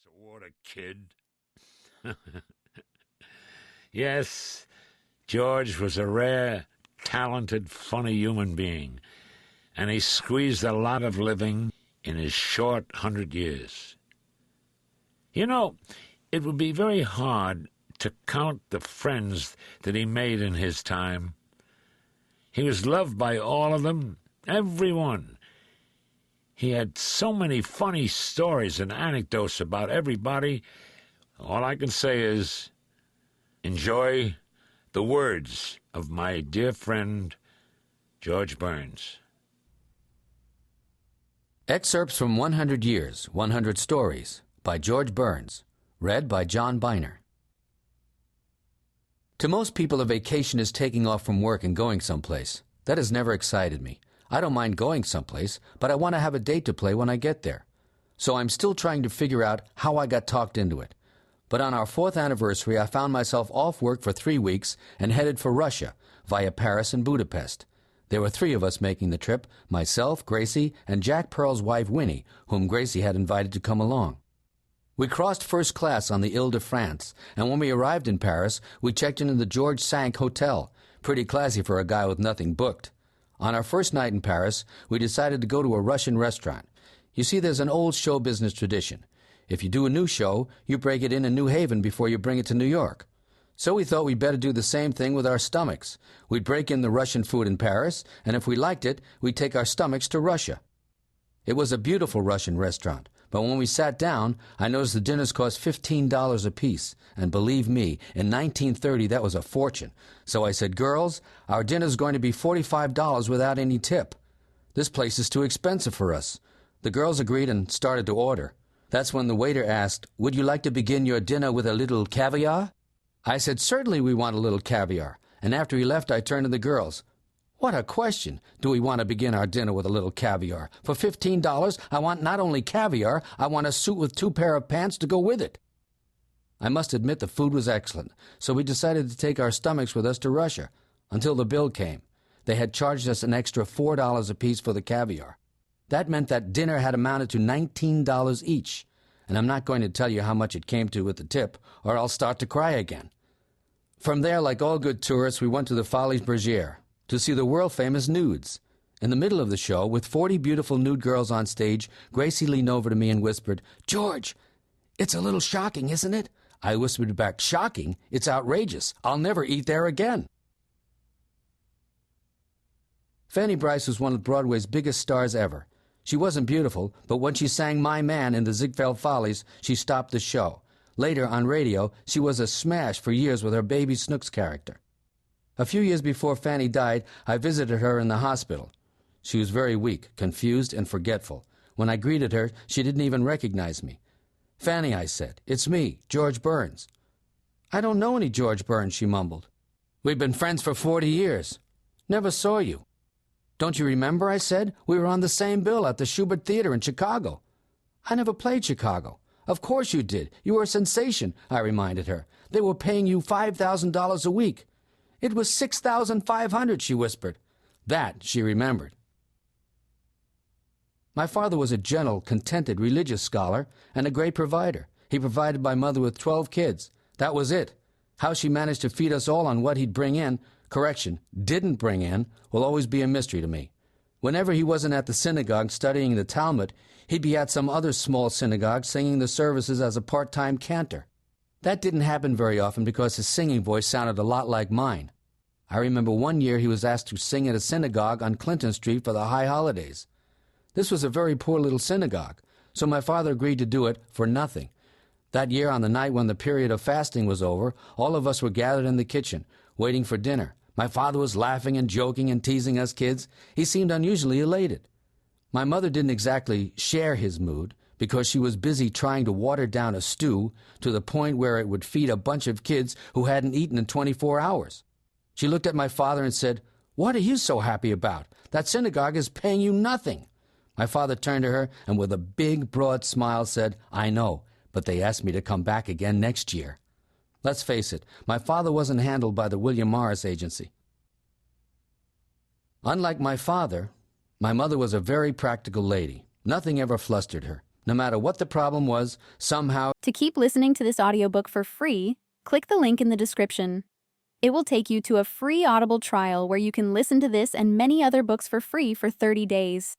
So what a kid. Yes, George was a rare, talented, funny human being, and he squeezed a lot of living in his short 100 years. You know, it would be very hard to count the friends that he made in his time. He was loved by all of them, every one. He had so many funny stories and anecdotes about everybody. All I can say is, enjoy the words of my dear friend, George Burns. Excerpts from 100 Years, 100 Stories by George Burns. Read by John Biner. To most people, a vacation is taking off from work and going someplace. That has never excited me. I don't mind going someplace, but I want to have a date to play when I get there. So I'm still trying to figure out how I got talked into it. But on our 4th anniversary, I found myself off work for 3 weeks and headed for Russia via Paris and Budapest. There were 3 of us making the trip, myself, Gracie, and Jack Pearl's wife, Winnie, whom Gracie had invited to come along. We crossed first class on the Ile-de-France, and when we arrived in Paris, we checked into the George Cinq Hotel, pretty classy for a guy with nothing booked. On our first night in Paris, we decided to go to a Russian restaurant. You see, there's an old show business tradition. If you do a new show, you break it in New Haven before you bring it to New York. So we thought we'd better do the same thing with our stomachs. We'd break in the Russian food in Paris, and if we liked it, we'd take our stomachs to Russia. It was a beautiful Russian restaurant, but when we sat down, I noticed the dinners cost $15 apiece, and believe me, in 1930 that was a fortune. So I said, "Girls, our dinner's going to be $45 without any tip. This place is too expensive for us." The girls agreed and started to order. That's when the waiter asked, "Would you like to begin your dinner with a little caviar?" I said, "Certainly we want a little caviar," and after he left I turned to the girls. "What a question! Do we want to begin our dinner with a little caviar? For $15, I want not only caviar, I want a suit with 2 pair of pants to go with it." I must admit the food was excellent, so we decided to take our stomachs with us to Russia, until the bill came. They had charged us an extra $4 apiece for the caviar. That meant that dinner had amounted to $19 each, and I'm not going to tell you how much it came to with the tip, or I'll start to cry again. From there, like all good tourists, we went to the Folies Bergère to see the world-famous nudes. In the middle of the show, with 40 beautiful nude girls on stage, Gracie leaned over to me and whispered, "George, it's a little shocking, isn't it?" I whispered back, "Shocking? It's outrageous. I'll never eat there again." Fanny Brice was one of Broadway's biggest stars ever. She wasn't beautiful, but when she sang "My Man" in the Ziegfeld Follies, she stopped the show. Later, on radio, she was a smash for years with her Baby Snooks character. A few years before Fanny died, I visited her in the hospital. She was very weak, confused, and forgetful. When I greeted her, she didn't even recognize me. "Fanny," I said, "it's me, George Burns." "I don't know any George Burns," she mumbled. "We've been friends for 40 years. Never saw you." "Don't you remember?" I said. "We were on the same bill at the Schubert Theater in Chicago." "I never played Chicago." "Of course you did. You were a sensation," I reminded her. "They were paying you $5,000 a week." "It was $6,500, she whispered. That she remembered. My father was a gentle, contented, religious scholar and a great provider. He provided my mother with 12 kids. That was it. How she managed to feed us all on what he'd bring in, didn't bring in, will always be a mystery to me. Whenever he wasn't at the synagogue studying the Talmud, he'd be at some other small synagogue singing the services as a part-time cantor. That didn't happen very often because his singing voice sounded a lot like mine. I remember one year he was asked to sing at a synagogue on Clinton Street for the high holidays. This was a very poor little synagogue, so my father agreed to do it for nothing. That year, on the night when the period of fasting was over, all of us were gathered in the kitchen, waiting for dinner. My father was laughing and joking and teasing us kids. He seemed unusually elated. My mother didn't exactly share his mood because she was busy trying to water down a stew to the point where it would feed a bunch of kids who hadn't eaten in 24 hours. She looked at my father and said, "What are you so happy about? That synagogue is paying you nothing." My father turned to her and with a big, broad smile said, "I know, but they asked me to come back again next year." Let's face it, my father wasn't handled by the William Morris Agency. Unlike my father, my mother was a very practical lady. Nothing ever flustered her. No matter what the problem was, somehow... To keep listening to this audiobook for free, click the link in the description. It will take you to a free Audible trial where you can listen to this and many other books for free for 30 days.